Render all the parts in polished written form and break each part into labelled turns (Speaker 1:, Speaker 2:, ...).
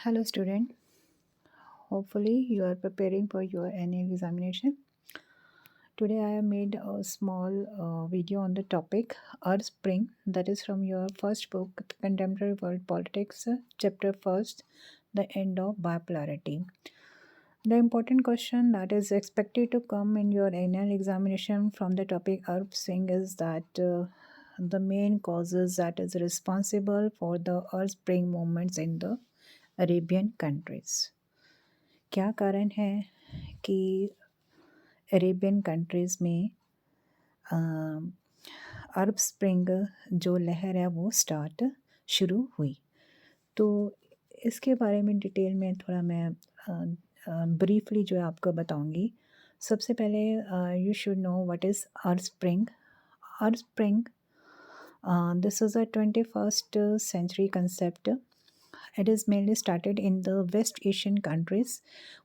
Speaker 1: Hello, student. Hopefully, you are preparing for your annual examination. Today, I have made a small video on the topic Earth Spring, that is from your first book, Contemporary World Politics, chapter first, The End of Bipolarity. The important question that is expected to come in your annual examination from the topic Earth Spring is that the main causes that is responsible for the Earth Spring movements in the Arabian countries. क्या कारण है कि Arabian countries में अरब spring जो लहर है वो शुरू हुई। तो इसके बारे में डिटेल में थोड़ा मैं ब्रीफली जो है आपको बताऊंगी। सबसे पहले you should know what is earth spring. Earth spring this is a 21st century concept. It is mainly started in the West Asian countries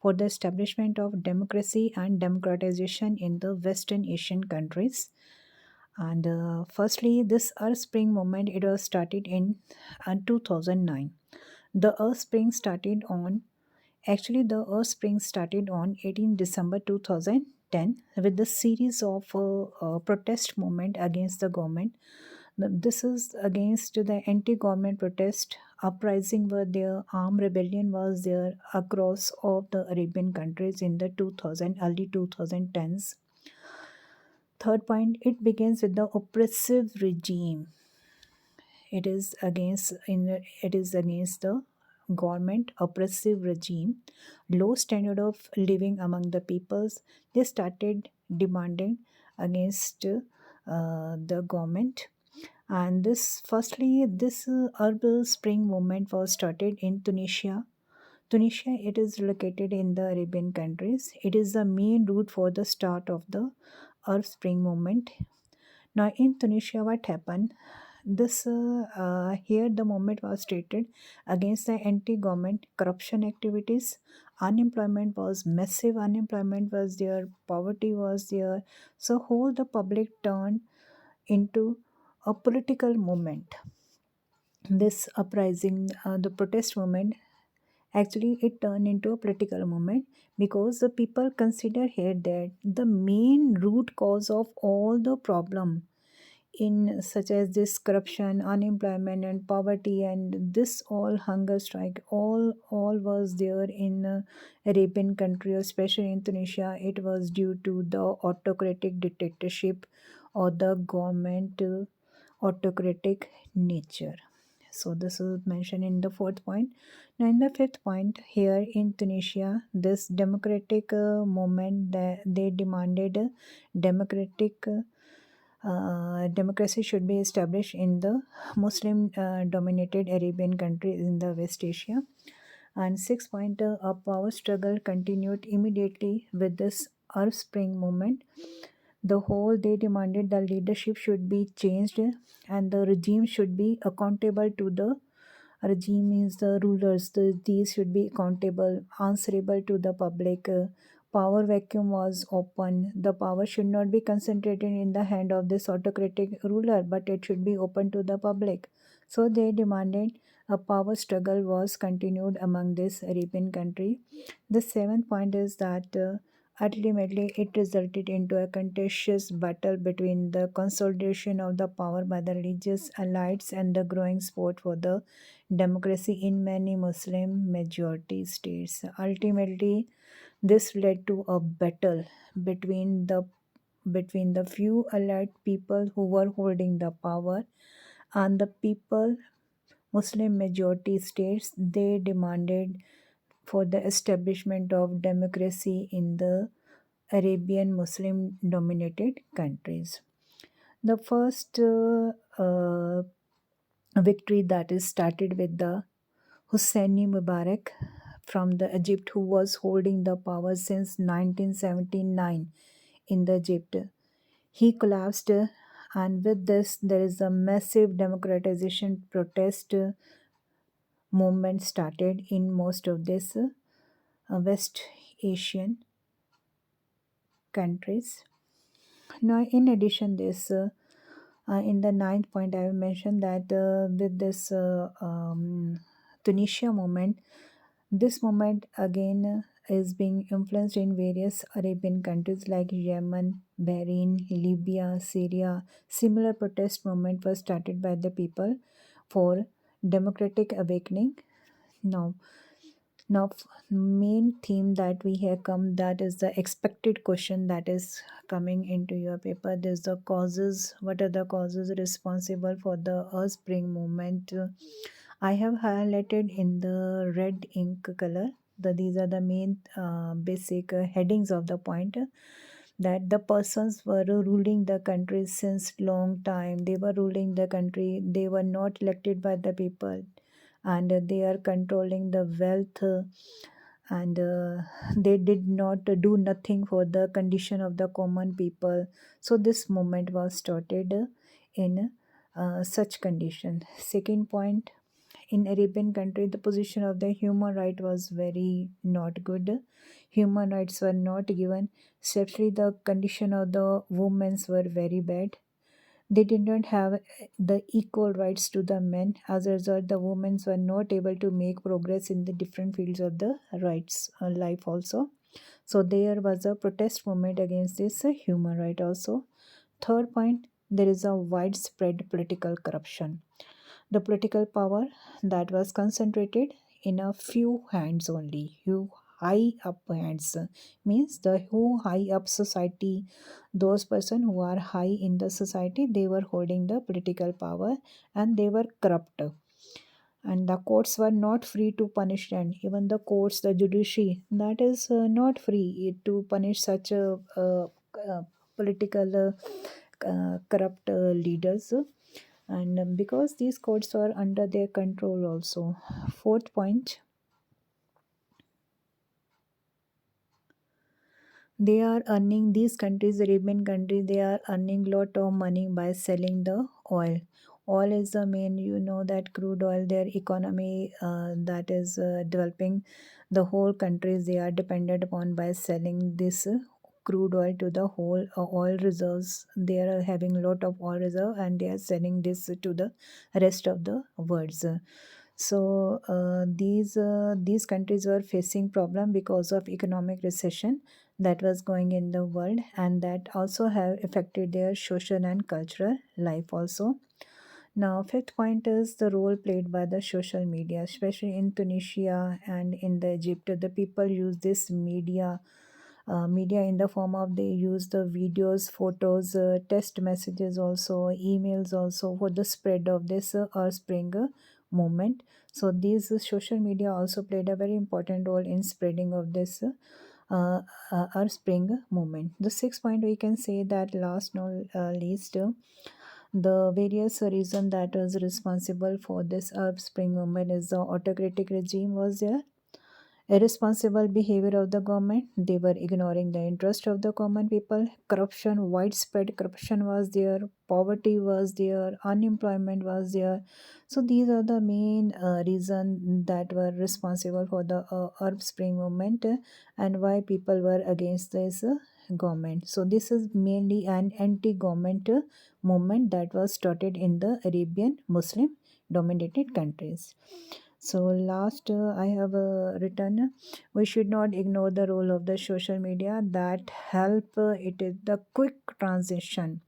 Speaker 1: for the establishment of democracy and democratization in the Western Asian countries. And firstly, this Earth Spring movement it was started in 2009. The Earth Spring started on the Earth Spring started on 18 December 2010 with the series of protest movement against the government. This is against the anti-government protest uprising were there, armed rebellion was there across all the Arabian countries in the 2000 early 2010s. Third point, it begins with the oppressive regime. It is against the government oppressive regime, low standard of living among the peoples. They started demanding against the government. And this Arab Spring movement was started in Tunisia. Tunisia, it is located in the Arabian countries. It is the main route for the start of the Arab Spring movement. Now, in Tunisia, what happened? This here the movement was stated against the anti-government corruption activities. Unemployment was massive. Unemployment was there. Poverty was there. So, whole the public turned into a political movement. This uprising, the protest movement, actually it turned into a political movement because the people consider here that the main root cause of all the problem in such as this corruption, unemployment and poverty and this all hunger strike all was there in Arabian country, especially in Tunisia. It was due to the autocratic dictatorship or the government autocratic nature. So this is mentioned in the fourth point. Now in the fifth point, here in Tunisia, this democratic movement that they demanded democratic democracy should be established in the Muslim dominated Arabian countries in the West Asia. And sixth point, a power struggle continued immediately with this Arab Spring movement. They demanded the leadership should be changed and the regime should be accountable to the regime means the rulers. These should be accountable, answerable to the public. Power vacuum was open. The power should not be concentrated in the hand of this autocratic ruler, but it should be open to the public. So they demanded a power struggle was continued among this Arabian country. The seventh point is that ultimately it resulted into a contentious battle between the consolidation of the power by the religious elites and the growing support for the democracy in many Muslim majority states. Ultimately, this led to a battle between the few elite people who were holding the power and the people Muslim majority states. They demanded for the establishment of democracy in the Arabian Muslim dominated countries. The first victory that is started with the Hosni Mubarak from the Egypt, who was holding the power since 1979 in the Egypt. He collapsed, and with this, there is a massive democratization protest movement started in most of these West Asian countries. Now, in addition, this in the ninth point, I will mention that with this Tunisia movement, This movement again is being influenced in various Arabian countries like Yemen, Bahrain, Libya, Syria. Similar protest movement was started by the people for democratic awakening. Now, main theme that we have come, that is the expected question that is coming into your paper. There's the causes. What are the causes responsible for the Earth Spring movement? I have highlighted in the red ink color. These are the main basic headings of the point, that the persons were ruling the country since long time. They were ruling the country. They were not elected by the people, and they are controlling the wealth, and they did not do nothing for the condition of the common people. So this movement was started in such condition. Second point, in Arabian country, the position of the human right was very not good. Human rights were not given, especially the condition of the women were very bad. They did not have the equal rights to the men. As a result, the women were not able to make progress in the different fields of the rights life also. So there was a protest movement against this human right also. Third point, there is a widespread political corruption. The political power that was concentrated in a few hands only, few high up hands, means the who high up society, those person who are high in the society, they were holding the political power, and they were corrupt, and the courts were not free to punish them. Even the courts, the judiciary, that is not free to punish such political corrupt leaders, and because these courts are under their control also. Fourth point, they are earning, these countries, Arabian countries, they are earning lot of money by selling the oil. Oil is the main, that crude oil, their economy that is developing. The whole countries, they are dependent upon by selling this crude oil to the whole oil reserves. They are having lot of oil reserve, and they are selling this to the rest of the world. So these countries were facing problem because of economic recession that was going in the world, and that also have affected their social and cultural life also. Now, fifth point is the role played by the social media, especially in Tunisia and in the Egypt. The people use this media in the form of, they use the videos, photos, text messages, also emails, also for the spread of this Earth Spring movement. So these social media also played a very important role in spreading of this Earth Spring movement. The sixth point, we can say that last not least, the various reason that was responsible for this Arab Spring movement is the autocratic regime was there, irresponsible behavior of the government. They were ignoring the interest of the common people. Corruption, widespread corruption was there. Poverty was there. Unemployment was there. So these are the main reason that were responsible for the Arab Spring movement, and why people were against this government. So this is mainly an anti-government movement that was started in the Arabian Muslim dominated countries. So last, I have written, we should not ignore the role of the social media that help. It is the quick transition.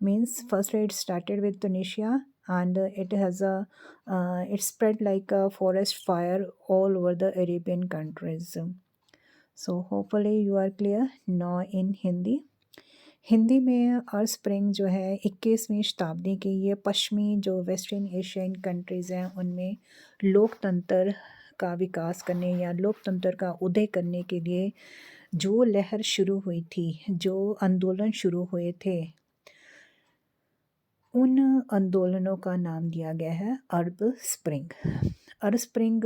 Speaker 1: Means firstly it started with Tunisia, and it has a it spread like a forest fire all over the Arabian countries. So hopefully you are clear now in Hindi. Hindi में अर्थ spring जो है 21वीं शताब्दी की, ये पश्चिमी जो western Asian countries हैं उनमें लोकतंत्र का विकास करने या लोकतंत्र का उदय करने के लिए जो लहर शुरू हुई थी, जो आंदोलन शुरू हुए थे, उन आंदोलनों का नाम दिया गया है अरब स्प्रिंग। अरब स्प्रिंग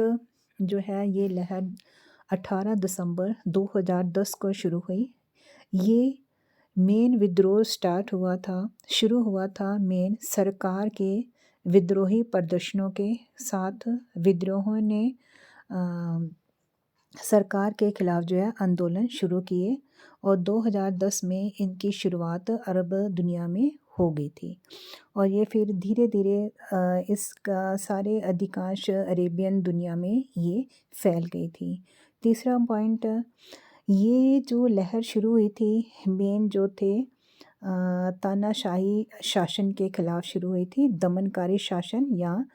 Speaker 1: जो है ये लहर 18 दिसंबर 2010 को शुरू हुई। ये मेन विद्रोह शुरू हुआ था मेन सरकार के विद्रोही प्रदर्शनों के साथ। विद्रोहों ने सरकार के खिलाफ जो है आंदोलन शुरू किए, और 2010 में इनकी शुरुआत अरब दुनिया में हो गई थी। और ये फिर धीरे धीरे इसका सारे अधिकांश अरेबियन दुनिया में ये फैल गई थी। तीसरा पॉइंट, ये जो लहर शुरू हुई थी, मेन जो थे तानाशाही शासन के खिलाफ शुरू हुई थी, दमनकारी शासन, या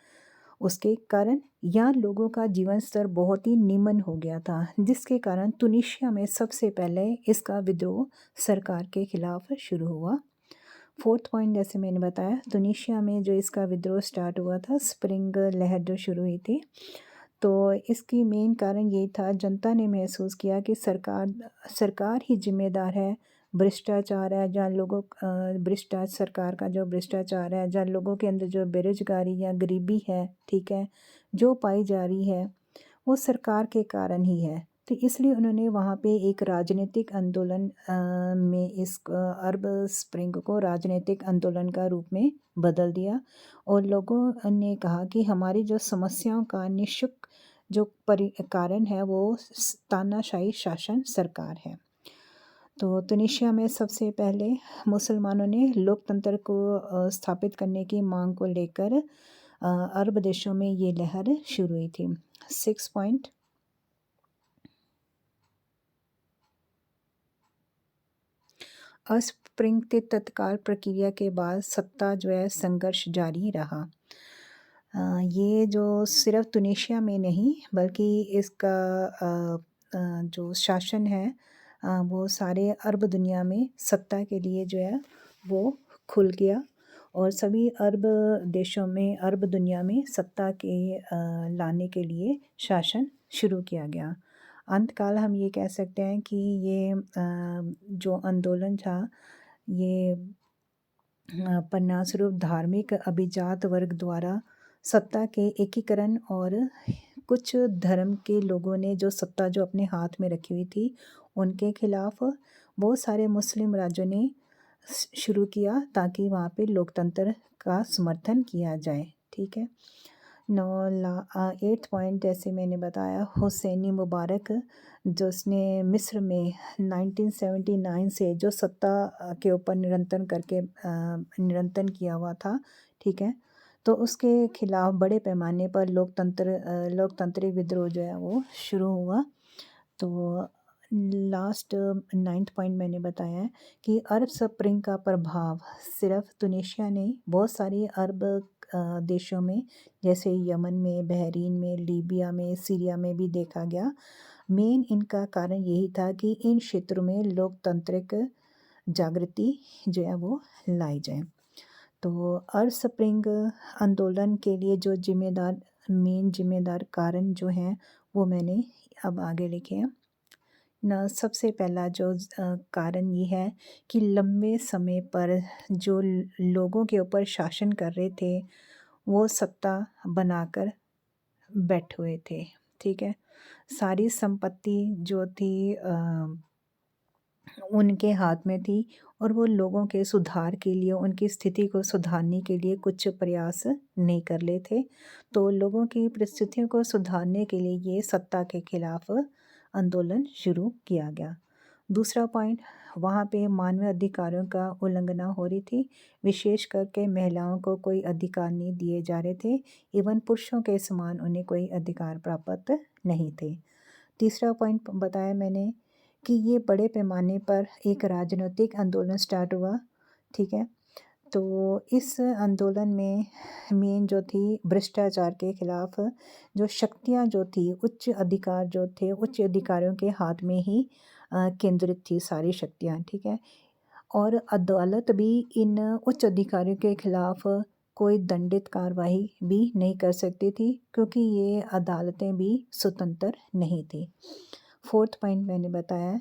Speaker 1: उसके कारण यहाँ लोगों का जीवन स्तर बहुत ही निम्न हो गया था, जिसके कारण तुनिशिया में सबसे पहले इसका विद्रोह सरकार के खिलाफ शुरू हुआ। फोर्थ पॉइंट, जैसे मैंने बताया, तुनिशिया में जो इसका विद्रोह स्टार्ट हुआ था, स्प्रिंग लहर जो शुरू हुई थी, तो इसकी मेन कारण ये था, जनता ने महसूस किया कि सरकार ही जिम्मेदार है। भ्रष्टाचार है, जहाँ लोगों सरकार का जो भ्रष्टाचार है, जहाँ लोगों के अंदर जो बेरोजगारी या गरीबी है, ठीक है, जो पाई जा रही है, वो सरकार के कारण ही है। तो इसलिए उन्होंने वहाँ पे एक राजनीतिक आंदोलन में इस अरब स्प्रिंग को राजनीतिक आंदोलन का रूप में बदल दिया, और लोगों ने कहा कि हमारी जो समस्याओं का निःशुल्क जो कारण है, वो तानाशाही शासन सरकार है। तो तुनिशिया में सबसे पहले मुसलमानों ने लोकतंत्र को स्थापित करने की मांग को लेकर अरब देशों में ये लहर शुरू हुई थी। 6 पॉइंट, अस्प्रिंग के तत्काल प्रक्रिया के बाद सत्ता जो है संघर्ष जारी रहा। ये जो सिर्फ तुनिशिया में नहीं, बल्कि इसका जो शासन है, वो सारे अरब दुनिया में सत्ता के लिए जो है वो खुल गया, और सभी अरब देशों में, अरब दुनिया में सत्ता के लाने के लिए शासन शुरू किया गया। अंतकाल हम ये कह सकते हैं कि ये जो आंदोलन था, ये परिणामस्वरूप धार्मिक अभिजात वर्ग द्वारा सत्ता के एकीकरण, और कुछ धर्म के लोगों ने जो सत्ता जो अपने हाथ में रखी हुई थी, उनके खिलाफ बहुत सारे मुस्लिम राज्यों ने शुरू किया, ताकि वहाँ पे लोकतंत्र का समर्थन किया जाए। ठीक है। 8th पॉइंट, जैसे मैंने बताया, हुसैनी मुबारक, जो उसने मिस्र में 1979 से जो सत्ता के ऊपर निरंतन किया हुआ था, ठीक है, तो उसके खिलाफ बड़े पैमाने पर लोकतांत्रिक विद्रोह जो है वो शुरू हुआ। तो लास्ट 9th पॉइंट मैंने बताया है कि अरब स्प्रिंग का प्रभाव सिर्फ तुनिशिया नहीं, बहुत सारी अरब देशों में, जैसे यमन में, बहरीन में, लीबिया में, सीरिया में भी देखा गया। मेन इनका कारण यही था कि इन क्षेत्रों में लोकतांत्रिक जागृति जो है वो लाई जाए। तो अरब स्प्रिंग आंदोलन के लिए जो मेन जिम्मेदार कारण जो हैं, वो मैंने अब आगे लिखे हैं ना। सबसे पहला जो कारण ये है कि लंबे समय पर जो लोगों के ऊपर शासन कर रहे थे, वो सत्ता बनाकर बैठे हुए थे। ठीक है, सारी संपत्ति जो थी उनके हाथ में थी, और वो लोगों के सुधार के लिए, उनकी स्थिति को सुधारने के लिए कुछ प्रयास नहीं कर रहे थे। तो लोगों की परिस्थितियों को सुधारने के लिए ये सत्ता के खिलाफ आंदोलन शुरू किया गया। दूसरा पॉइंट, वहाँ पे मानव अधिकारों का उल्लंघना हो रही थी, विशेष करके महिलाओं को कोई अधिकार नहीं दिए जा रहे थे, इवन पुरुषों के समान उन्हें कोई अधिकार प्राप्त नहीं थे। तीसरा पॉइंट बताया मैंने कि ये बड़े पैमाने पर एक राजनीतिक आंदोलन स्टार्ट हुआ। ठीक है, तो इस आंदोलन में मेन जो थी भ्रष्टाचार के खिलाफ जो शक्तियाँ जो थी, उच्च अधिकार जो थे, उच्च अधिकारियों के हाथ में ही केंद्रित थी सारी शक्तियाँ। ठीक है, और अदालत भी इन उच्च अधिकारियों के खिलाफ कोई दंडित कार्रवाई भी नहीं कर सकती थी, क्योंकि ये अदालतें भी स्वतंत्र नहीं थी। फोर्थ पॉइंट मैंने बताया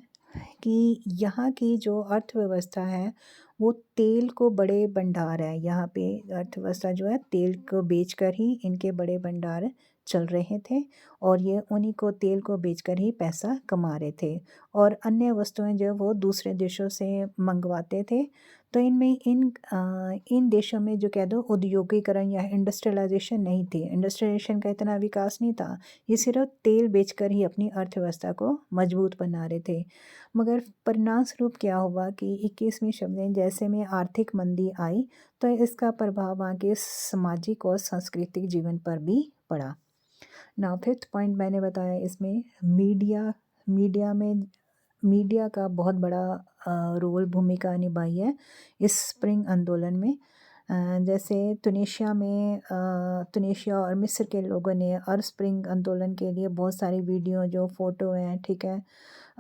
Speaker 1: कि यहाँ की जो अर्थव्यवस्था है, वो तेल को बड़े भंडार है। यहाँ पे अर्थव्यवस्था जो है, तेल को बेचकर ही इनके बड़े भंडार चल रहे थे, और ये उन्हीं को तेल को बेचकर ही पैसा कमा रहे थे, और अन्य वस्तुएं जो वो दूसरे देशों से मंगवाते थे। तो इन देशों में जो कह दो औद्योगिकरण या इंडस्ट्रियलाइजेशन नहीं थी, इंडस्ट्रियलाइजेशन का इतना विकास नहीं था। ये सिर्फ तेल बेचकर ही अपनी अर्थव्यवस्था को मजबूत बना रहे थे। मगर परिणाम स्वरूप क्या हुआ कि 21वीं शताब्दी जैसे में आर्थिक मंदी आई, तो इसका प्रभाव वहाँ के सामाजिक और सांस्कृतिक जीवन पर भी पड़ा। नाउ फिफ्थ पॉइंट मैंने बताया इसमें मीडिया का बहुत बड़ा रोल भूमिका निभाई है इस स्प्रिंग आंदोलन में। जैसे तुनिशिया और मिस्र के लोगों ने अरब स्प्रिंग आंदोलन के लिए बहुत सारी वीडियो जो फ़ोटो हैं, ठीक है,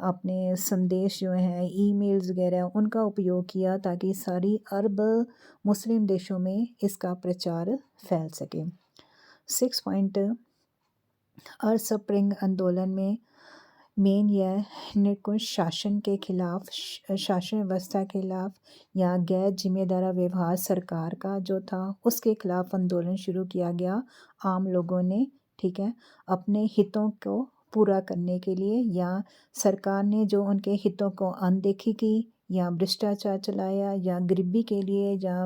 Speaker 1: अपने संदेश जो हैं, ईमेल्स वगैरह उनका उपयोग किया ताकि सारी अरब मुस्लिम देशों में इसका प्रचार फैल सके। 6 पॉइंट अरब स्प्रिंग आंदोलन में मेन यह निरंकुश शासन के खिलाफ, शासन व्यवस्था के खिलाफ या गैर जिम्मेदार व्यवहार सरकार का जो था उसके खिलाफ आंदोलन शुरू किया गया आम लोगों ने, ठीक है, अपने हितों को पूरा करने के लिए, या सरकार ने जो उनके हितों को अनदेखी की या भ्रष्टाचार चलाया या गरीबी के लिए या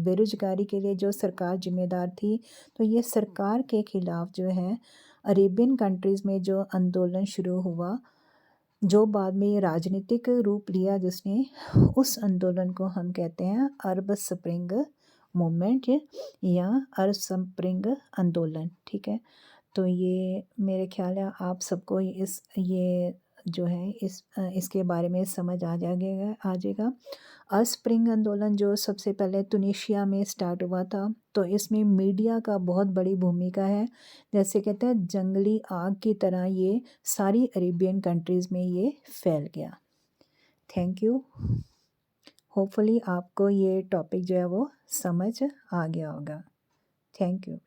Speaker 1: बेरोजगारी के लिए जो सरकार जिम्मेदार थी। तो ये सरकार के खिलाफ जो है अरेबियन कंट्रीज़ में जो आंदोलन शुरू हुआ, जो बाद में ये राजनीतिक रूप लिया, जिसने उस आंदोलन को हम कहते हैं अरब स्प्रिंग मूवमेंट या अरब स्प्रिंग आंदोलन, ठीक है। तो ये मेरे ख्याल है आप सबको ये जो है इसके बारे में समझ आ जाएगा। अरब स्प्रिंग आंदोलन जो सबसे पहले तुनिशिया में स्टार्ट हुआ था, तो इसमें मीडिया का बहुत बड़ी भूमिका है। जैसे कहते हैं जंगली आग की तरह ये सारी अरेबियन कंट्रीज़ में ये फैल गया। Thank you. होपफुली आपको ये टॉपिक जो है वो समझ आ गया होगा। Thank you.